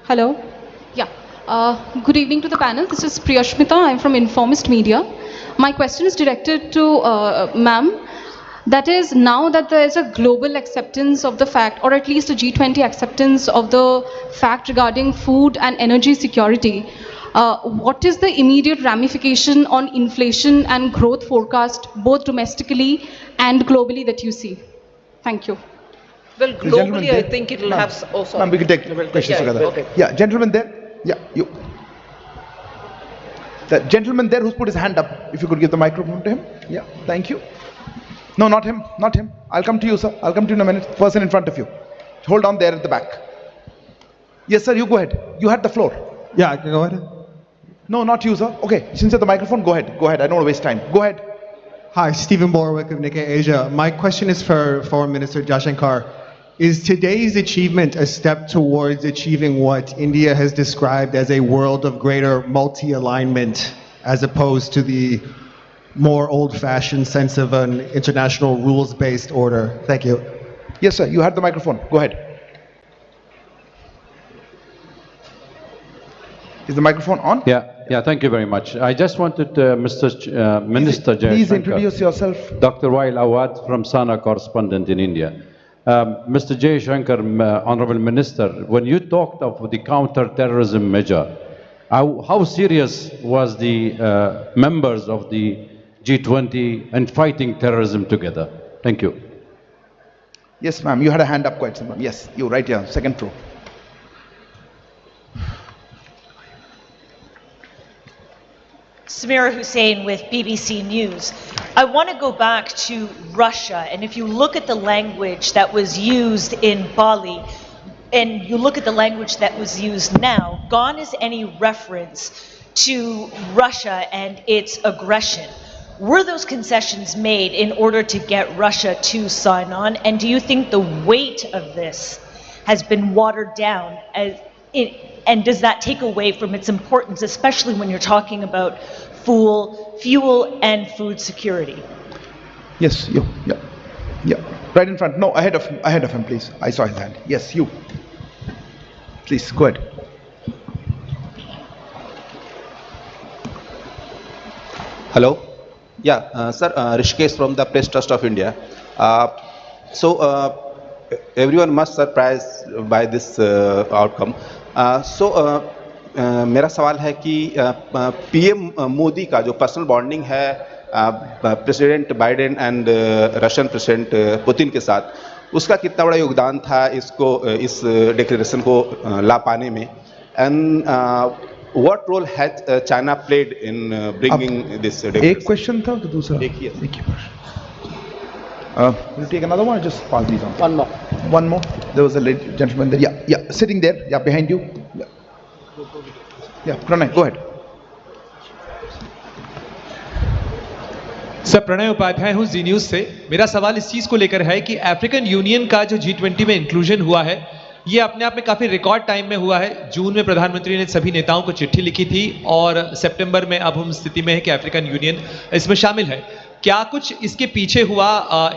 [SPEAKER 10] Hello. Yeah. Good evening to the panel. This is Priyashmita. I'm from Informist Media. My question is directed to ma'am. That is, now that there is a global acceptance of the fact, or at least a G20 acceptance of the fact regarding food and energy security, what is the immediate ramification on inflation and growth forecast, both domestically and globally, that you see? Thank you.
[SPEAKER 3] Well, globally, I think it will have... Oh, sorry.
[SPEAKER 1] Ma'am, we can take questions together.
[SPEAKER 3] Okay.
[SPEAKER 1] Yeah, gentleman there. Yeah, you. The gentleman there who's put his hand up, if you could give the microphone to him. Yeah, thank you. No, not him, not him. I'll come to you, sir. I'll come to you in a minute. Person in front of you. Hold on there at the back. Yes, sir, you go ahead. You had the floor.
[SPEAKER 11] Yeah, I can go ahead.
[SPEAKER 1] No, not you, sir. Okay, since you have the microphone, go ahead. Go ahead. I don't want to waste time. Go ahead.
[SPEAKER 11] Hi, Stephen Borwick of Nikkei Asia. My question is for Foreign Minister Jaishankar. Is today's achievement a step towards achieving what India has described as a world of greater multi-alignment, as opposed to the more old-fashioned sense of an international rules-based order? Thank you.
[SPEAKER 1] Yes, sir. You had the microphone. Go ahead. Is the microphone on?
[SPEAKER 12] Yeah, thank you very much. I just wanted Mr. Minister Jaishankar.
[SPEAKER 1] Please introduce yourself.
[SPEAKER 12] Dr. Wail Awad from Sana, correspondent in India. Mr. Jaishankar, Honorable Minister, when you talked of the counter-terrorism measure, how serious was the members of the G20 and fighting terrorism together? Thank you.
[SPEAKER 1] Yes, ma'am. You had a hand up quite some time. Yes, you right here, second row.
[SPEAKER 13] Samira Hussain with BBC News. I want to go back to Russia, and if you look at the language that was used in Bali, and you look at the language that was used now, gone is any reference to Russia and its aggression. Were those concessions made in order to get Russia to sign on? And do you think the weight of this has been watered down? And does that take away from its importance, especially when you're talking about fuel and food security?
[SPEAKER 1] Yes, you. Yeah. Right in front. No, ahead of him, please. I saw his hand. Yes, you. Please, go ahead.
[SPEAKER 14] Hello. Yeah, sir, Rishikesh from the Press Trust of India. Everyone must surprised by this outcome. मेरा सवाल है कि PM Modi का जो personal bonding है president Biden and Russian president Putin के साथ, उसका कितना बड़ा योगदान था इस डिक्लेरेशन को ला पाने में, and what role has China played in bringing this declaration?
[SPEAKER 1] एक क्वेश्चन था कि दूसरा?
[SPEAKER 14] देखिए
[SPEAKER 1] We'll take another one or just pass these on? One more. One more. There was a gentleman there. Yeah, sitting there. Yeah, behind you. Yeah, Pranay, go ahead.
[SPEAKER 15] Sir, Pranay Upadhyay हूं Zee news से। मेरा सवाल इस चीज को लेकर है कि अफ्रीकन यूनियन का जो G20 में इंक्लूजन हुआ है, ये अपने आप में काफी रिकॉर्ड टाइम में हुआ है। जून में प्रधानमंत्री ने सभी नेताओं को चिट्ठी लिखी थी और सितंबर में अब हम स्थिति में है कि अफ्रीकन यूनियन इसमें शामिल है। क्या कुछ इसके पीछे हुआ?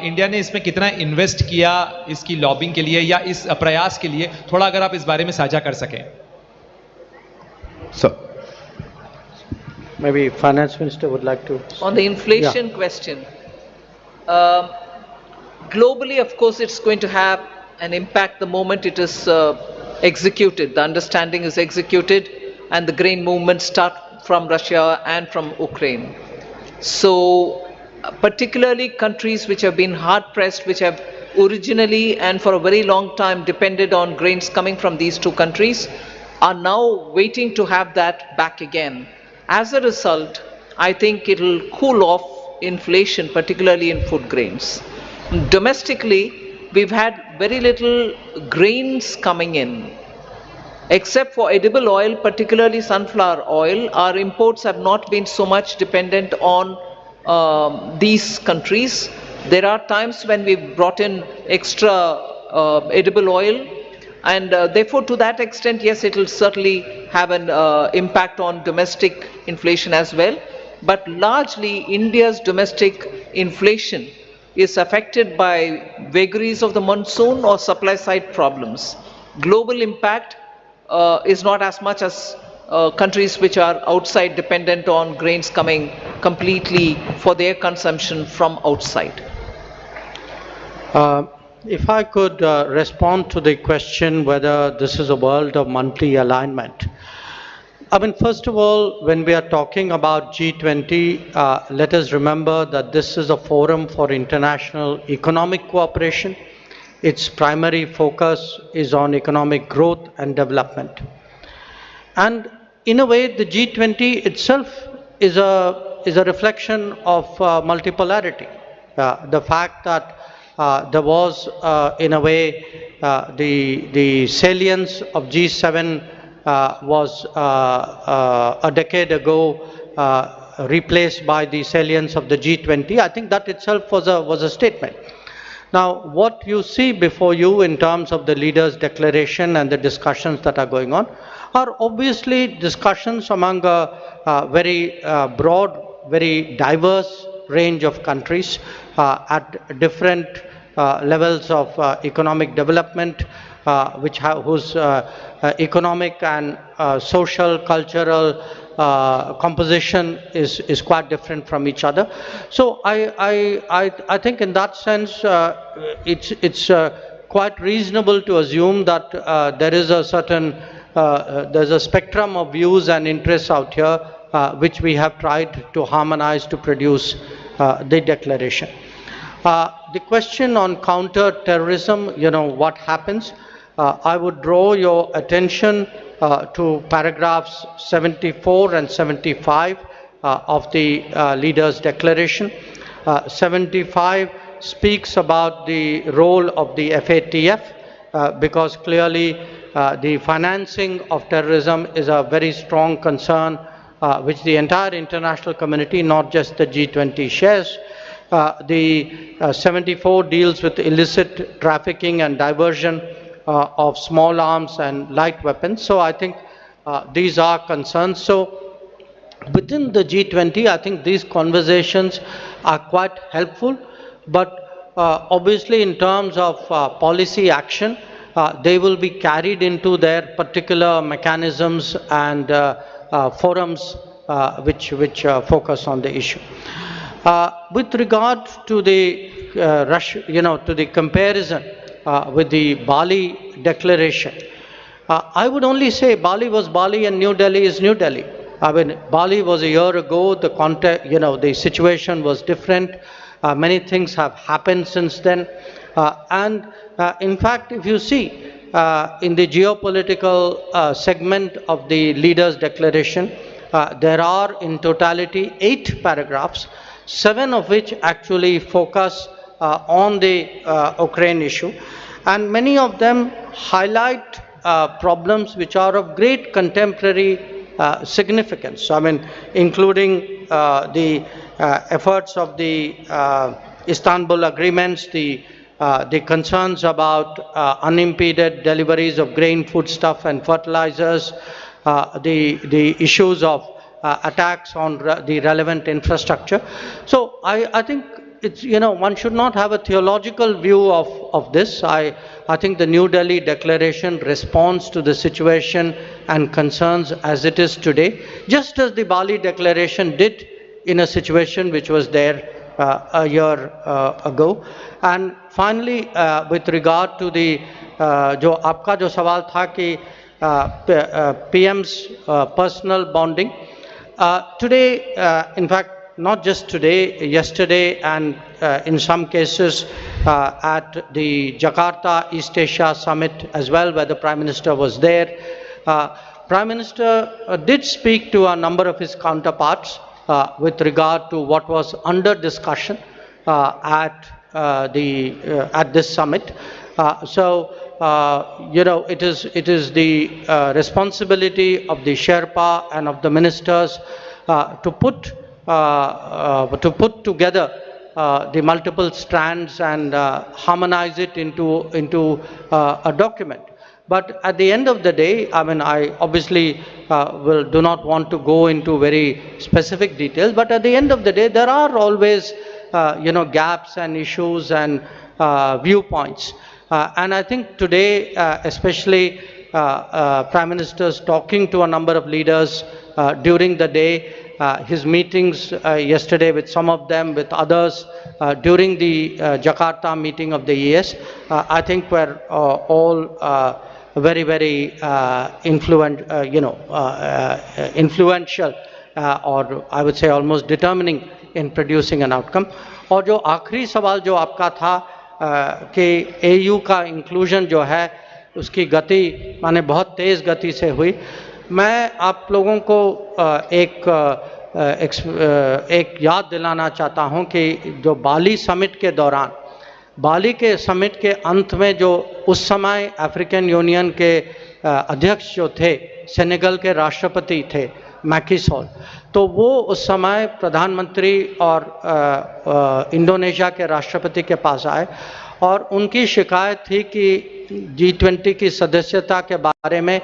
[SPEAKER 15] इंडिया ने इसमें कितना इन्वेस्ट किया इसकी लॉबिंग के लिए या इस प्रयास के लिए? थोड़ा अगर आप इस बारे में साझा कर सकें।
[SPEAKER 1] Sir.
[SPEAKER 2] Maybe Finance Minister would like to.
[SPEAKER 3] On the inflation question, globally, of course, it's going to have an impact the moment it is executed. The understanding is executed and the grain movements start from Russia and from Ukraine. So, particularly countries which have been hard pressed, which have originally and for a very long time depended on grains coming from these two countries, are now waiting to have that back again. As a result, I think it will cool off inflation, particularly in food grains. Domestically, we've had very little grains coming in. Except for edible oil, particularly sunflower oil, our imports have not been so much dependent on these countries. There are times when we've brought in extra edible oil, and therefore to that extent, yes, it will certainly have an impact on domestic inflation as well. But largely, India's domestic inflation is affected by vagaries of the monsoon or supply side problems. Global impact is not as much as countries which are outside dependent on grains coming completely for their consumption from outside.
[SPEAKER 2] If I could respond to the question whether this is a world of monthly alignment. I mean, first of all, when we are talking about G20, let us remember that this is a forum for international economic cooperation. Its primary focus is on economic growth and development. And in a way, the G20 itself is a reflection of multipolarity. The fact that there was, in a way, the salience of G7 was a decade ago replaced by the salience of the G20. I think that itself was a statement. Now, what you see before you in terms of the leaders' declaration and the discussions that are going on are obviously discussions among a very broad, very diverse range of countries at different levels of economic development, whose economic and social, cultural composition is quite different from each other. So I think in that sense it's quite reasonable to assume that there is a certain there's a spectrum of views and interests out here which we have tried to harmonize to produce the declaration. The question on counter-terrorism, what happens? I would draw your attention to paragraphs 74 and 75 of the leaders' declaration. 75 speaks about the role of the FATF because clearly the financing of terrorism is a very strong concern which the entire international community, not just the G20, shares. The 74 deals with illicit trafficking and diversion of small arms and light weapons. So I think these are concerns. So within the G20, I think these conversations are quite helpful, but obviously in terms of policy action, they will be carried into their particular mechanisms and forums which focus on the issue. With regard to the to the comparison with the Bali declaration, I would only say Bali was Bali and New Delhi is New Delhi. I mean, Bali was a year ago, the context, the situation was different. Many things have happened since then. In fact, if you see, in the geopolitical segment of the leaders' declaration, there are in totality 8 paragraphs, 7 of which actually focus on the Ukraine issue, and many of them highlight problems which are of great contemporary significance. I mean, including the efforts of the Istanbul agreements, the concerns about unimpeded deliveries of grain, foodstuff, and fertilizers, the issues of attacks on the relevant infrastructure. So I think it's, one should not have a theological view of this. I think the New Delhi Declaration responds to the situation and concerns as it is today, just as the Bali Declaration did in a situation which was there a year ago. And finally, with regard to the जो आपका जो सवाल था कि PM's personal bonding, today, in fact, not just today, yesterday, and in some cases at the Jakarta East Asia Summit as well, where the Prime Minister was there. Prime Minister did speak to a number of his counterparts with regard to what was under discussion at this summit. It is the responsibility of the Sherpa and of the ministers to put together the multiple strands and harmonize it into a document. But at the end of the day, I mean, I obviously do not want to go into very specific details, but at the end of the day, there are always gaps and issues and viewpoints. And I think today, especially Prime Minister's talking to a number of leaders during the day, his meetings yesterday with some of them, with others, during the Jakarta meeting of the ES, I think were all very, very influential, or I would say almost determining in producing an outcome. और जो आखिरी सवाल जो आपका था कि AU का inclusion जो है उसकी गति माने बहुत तेज़ गति से हुई, मैं आप लोगों को एक याद दिलाना चाहता हूं कि जो बाली समिट के दौरान, बाली के समिट के अंत में जो उस समय अफ्रीकन यूनियन के अध्यक्ष जो थे, सेनेगल के राष्ट्रपति थे मैकी सॉल, तो वो उस समय प्रधानमंत्री और इंडोनेशिया के राष्ट्रपति के पास आए और उनकी शिकायत थी कि G20 की सदस्यता के बारे में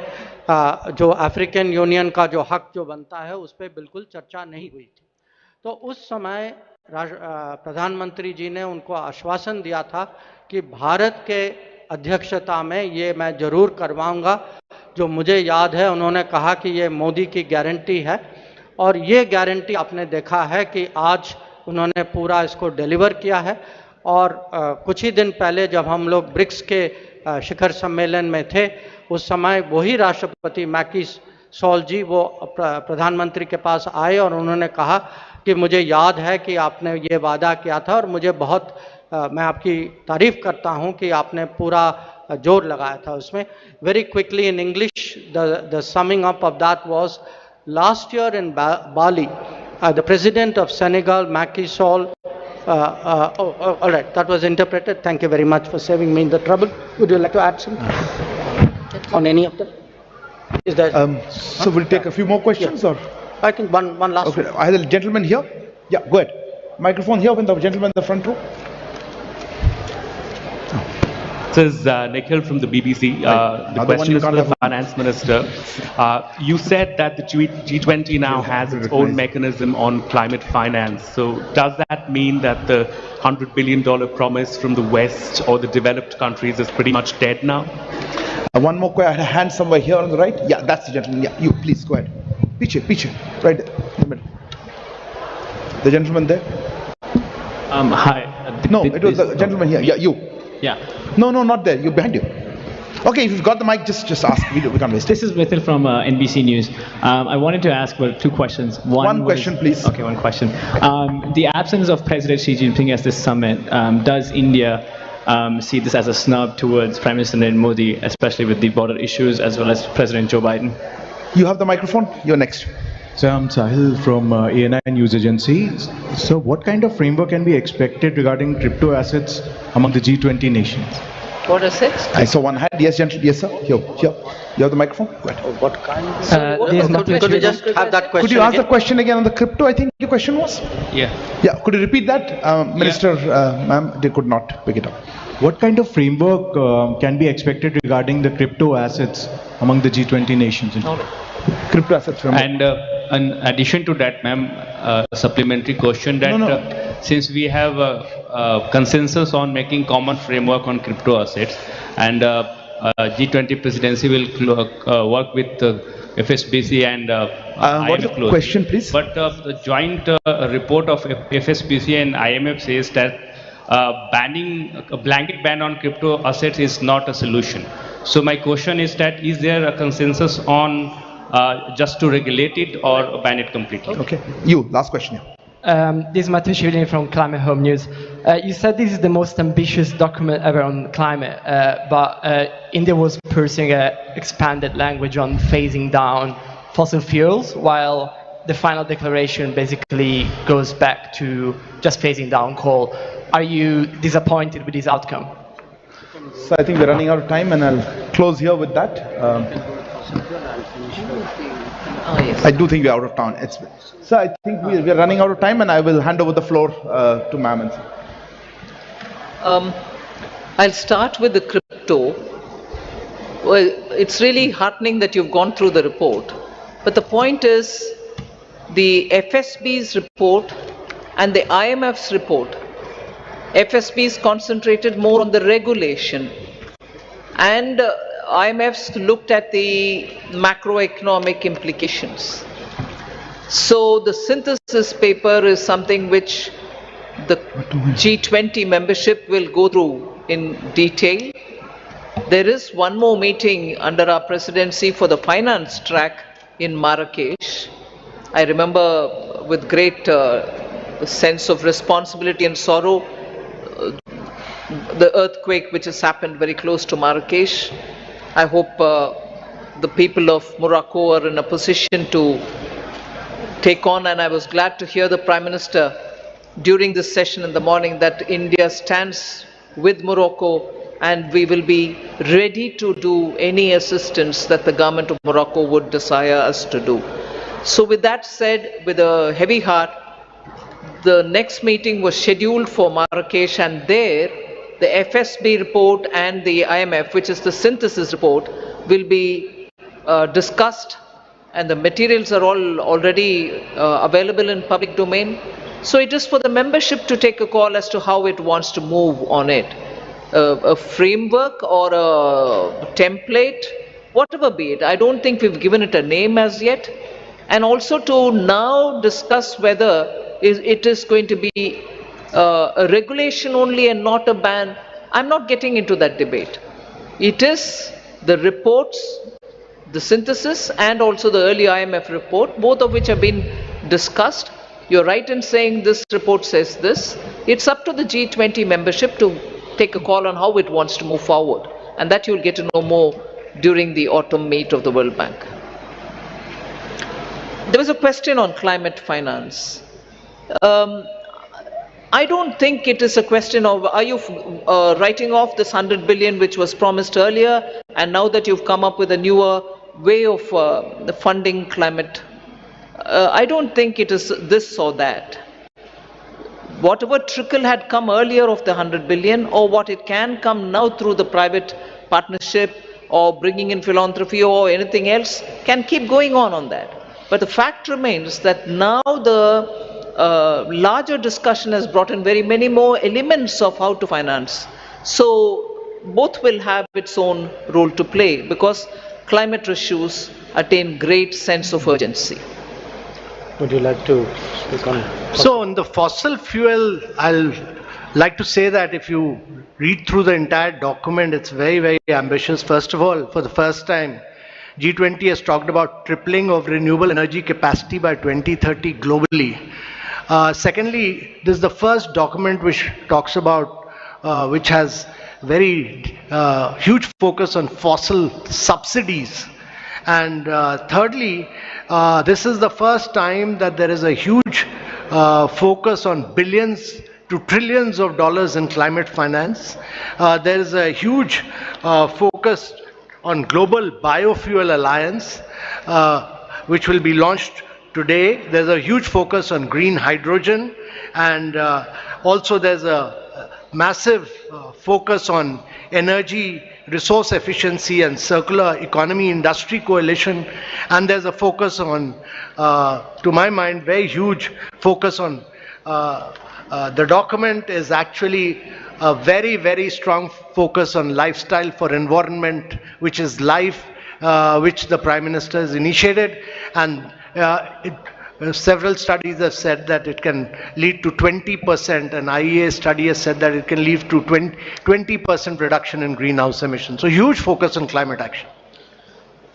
[SPEAKER 2] जो अफ्रीकन यूनियन का जो हक जो बनता है उस पर बिल्कुल चर्चा नहीं हुई थी। तो उस समय प्रधानमंत्री जी ने उनको आश्वासन दिया था कि भारत के अध्यक्षता में ये मैं ज़रूर करवाऊंगा। जो मुझे याद है उन्होंने कहा कि ये मोदी की गारंटी है, और ये गारंटी आपने देखा है कि आज उन्होंने पूरा इसको डिलीवर किया है। और कुछ ही दिन पहले जब हम लोग ब्रिक्स के शिखर सम्मेलन में थे, उस समय वही राष्ट्रपति मैकी सॉल जी वो प्रधानमंत्री के पास आए और उन्होंने कहा कि मुझे याद है कि आपने ये वादा किया था और मुझे बहुत मैं आपकी तारीफ करता हूं कि आपने पूरा जोर लगाया था उसमें। Very quickly in English the summing up of that was last year in Bali the president of Senegal Macky Sall all right, that was interpreted. Thank you very much for saving me in the trouble. Would you like to add something on any of them? Is there?
[SPEAKER 1] So we'll take a few more questions, or
[SPEAKER 2] I think one last.
[SPEAKER 1] Okay, I have a gentleman here. Yeah, go ahead. Microphone here with the gentleman in the front row.
[SPEAKER 16] This is Nikhil from the BBC. The question is for the Finance Minister. You said that the G20 now has its own mechanism on climate finance. So does that mean that the $100 billion promise from the West or the developed countries is pretty much dead now?
[SPEAKER 1] One more question. I had a hand somewhere here on the right. Yeah, that's the gentleman. Yeah, you please go ahead. Piche, right there, in the middle. The gentleman there.
[SPEAKER 16] Hi.
[SPEAKER 1] No, it was the gentleman here. Yeah, you.
[SPEAKER 16] Yeah.
[SPEAKER 1] No, not there. You behind you. Okay, if you've got the mic, just ask. We can't waste it.
[SPEAKER 17] This is Mithil from NBC News. I wanted to ask about two questions.
[SPEAKER 1] One question, please.
[SPEAKER 17] Okay, one question. The absence of President Xi Jinping at this summit, does India see this as a snub towards Prime Minister Narendra Modi, especially with the border issues, as well as President Joe Biden?
[SPEAKER 1] You have the microphone. You're next.
[SPEAKER 18] So I'm Sahil from ANI News Agency. So what kind of framework can be expected regarding crypto assets among the G20 nations?
[SPEAKER 3] What assets?
[SPEAKER 1] I saw one hand. Yes, gentlemen. Yes, sir. Here. You have the microphone? Go ahead.
[SPEAKER 2] What kind?
[SPEAKER 3] Could
[SPEAKER 2] we just have that question
[SPEAKER 1] Could you ask
[SPEAKER 2] again?
[SPEAKER 1] the question again on the crypto? I think your question was?
[SPEAKER 17] Yeah.
[SPEAKER 1] Yeah, could you repeat that? Minister, ma'am, they could not pick it up.
[SPEAKER 18] What kind of framework can be expected regarding the crypto assets among the G20 nations?
[SPEAKER 1] Crypto assets framework.
[SPEAKER 16] And in addition to that, ma'am, supplementary question that since we have a consensus on making common framework on crypto assets, and G20 presidency will work with FSBC and
[SPEAKER 1] what's the
[SPEAKER 16] IMF
[SPEAKER 1] question, please?
[SPEAKER 16] But the joint report of FSBC and IMF says that banning a blanket ban on crypto assets is not a solution. So my question is that is there a consensus on just to regulate it or ban it completely?
[SPEAKER 1] Okay. You, last question.
[SPEAKER 19] This is Matthew Shivlin from Climate Home News. You said this is the most ambitious document ever on climate, but India was pursuing an expanded language on phasing down fossil fuels, while the final declaration basically goes back to just phasing down coal. Are you disappointed with this outcome?
[SPEAKER 1] So I think we're running out of time, and I'll close here with that. I do think we're out of time. So I think we're running out of time, and I will hand over the floor to ma'am.
[SPEAKER 3] I'll start with the crypto. Well, it's really heartening that you've gone through the report. But the point is, the FSB's report and the IMF's report, FSB's concentrated more on the regulation, and IMF's looked at the macroeconomic implications. So the synthesis paper is something which the G20 membership will go through in detail. There is one more meeting under our presidency for the finance track in Marrakesh. I remember with great sense of responsibility and sorrow the earthquake which has happened very close to Marrakesh. I hope the people of Morocco are in a position to take on, and I was glad to hear the Prime Minister during this session in the morning that India stands with Morocco and we will be ready to do any assistance that the government of Morocco would desire us to do. So with that said, with a heavy heart, the next meeting was scheduled for Marrakesh, and there the FSB report and the IMF, which is the synthesis report, will be discussed, and the materials are all already available in public domain. So it is for the membership to take a call as to how it wants to move on it. A framework or a template, whatever be it. I don't think we've given it a name as yet. And also to now discuss whether it is going to be a regulation only and not a ban. I'm not getting into that debate. It is the reports, the synthesis, and also the early IMF report, both of which have been discussed. You're right in saying this report says this. It's up to the G20 membership to take a call on how it wants to move forward. And that you'll get to know more during the autumn meet of the World Bank. There was a question on climate finance. I don't think it is a question of are you writing off this 100 billion which was promised earlier, and now that you've come up with a newer way of funding climate. I don't think it is this or that. Whatever trickle had come earlier of the 100 billion, or what it can come now through the private partnership or bringing in philanthropy or anything else, can keep going on that. But the fact remains that now the larger discussion has brought in very many more elements of how to finance. So both will have its own role to play, because climate issues attain great sense of urgency.
[SPEAKER 2] Would you like to speak on?
[SPEAKER 4] So on the fossil fuel, I'll like to say that if you read through the entire document, it's very, very ambitious. First of all, for the first time, G20 has talked about tripling of renewable energy capacity by 2030 globally. Secondly, this is the first document which talks about, which has very huge focus on fossil subsidies. And thirdly, this is the first time that there is a huge focus on billions to trillions of dollars in climate finance. There is a huge focus on Global Biofuel Alliance, which will be launched today. There's a huge focus on green hydrogen, and also there's a massive focus on energy resource efficiency and circular economy industry coalition, and there's a focus on, to my mind, very huge focus on the document is actually a very, very strong focus on lifestyle for environment, which is life, which the Prime Minister has initiated, and several studies have said that it can lead to 20%, and IEA study has said that it can lead to 20% reduction in greenhouse emissions. So huge focus on climate action.